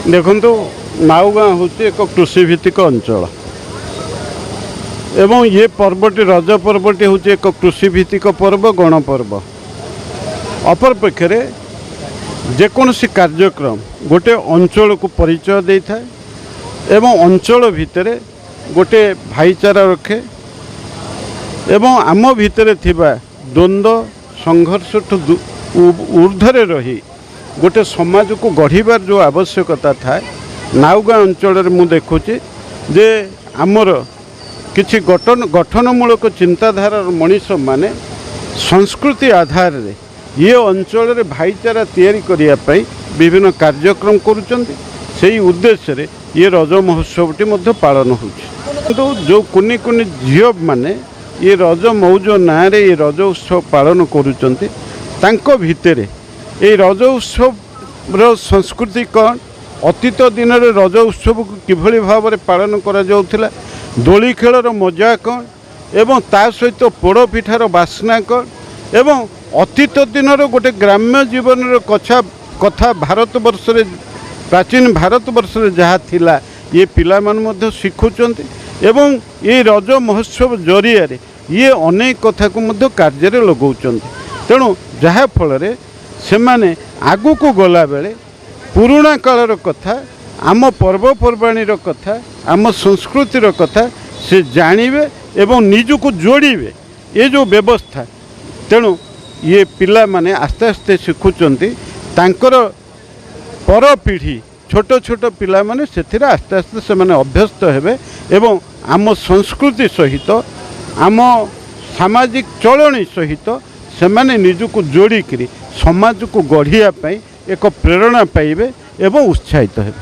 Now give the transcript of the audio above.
देखु नाउगाँ हूँ एक कृषिभित्तिक अंचल एवं ये पर्वटी रज पर्वटी हूँ एक कृषिभित्तिक पर्व गणपर्व। अपरपक्षे जेकोसी कार्यक्रम गोटे अंचल को परिचय दे था एवं अंचल भितर गोटे भाईचारा रखे एवं आम भितर थिबा द्वंद्व संघर्ष ऊर्ध्वे रही गोटे समाज को गढ़िबार जो आवश्यकता था नाउगाँ अंचल मु देखुची जे आमर किछि गठनमूलक चिंताधारार मनीष माने संस्कृति आधार रे ये अंचल रे भाईचारा तैयारी करिया पई विभिन्न कार्यक्रम करुचंती सेही उद्देश्य रे ये रज महोत्सवटी मध्य पालन होछि। तो जो कुनी कुनी झियो माने ये रज मौज ना रे ये रज उत्सव पालन करुचंती तांको भितरे ये रज उत्सव संस्कृति कौन अतीत दिन रे रज उत्सव को किभली भाव में पालन करा जाउथिला दोली खेलर मजा कौन एवं ता सहित पोड़ पिठार बास्ना कौन एवं अतीत दिन गोटे ग्राम्य जीवन कथा भारत वर्ष रे प्राचीन भारत वर्ष रे जहाँ थिला ये पिला मान मध्य शिखुचंती एवं ये रज महोत्सव जरिया रे ये अनेक कथा को मध्य कार्य रे लगौचंती। तेणु जहाँ फल रे सेमाने आगु को गला बेले पुराणा कालर कथा आम पर्वपर्वाणी कथा आम संस्कृतिर कथा से जानिबे एवं निजको जोड़िबे ये जो व्यवस्था। तेणु ये पिला माने आस्ते आस्ते शिखुचंती तांकर पर पीढ़ी छोट छोट पिला माने सेथिरे आस्ते आस्ते से माने अभ्यस्त हेबे एवं आम संस्कृति सहित आम सामाजिक चलणी सहित से माने निजको जोड़िकी समाज को गढ़िया एक प्रेरणा पाइबे एवं उत्साहित हेबे।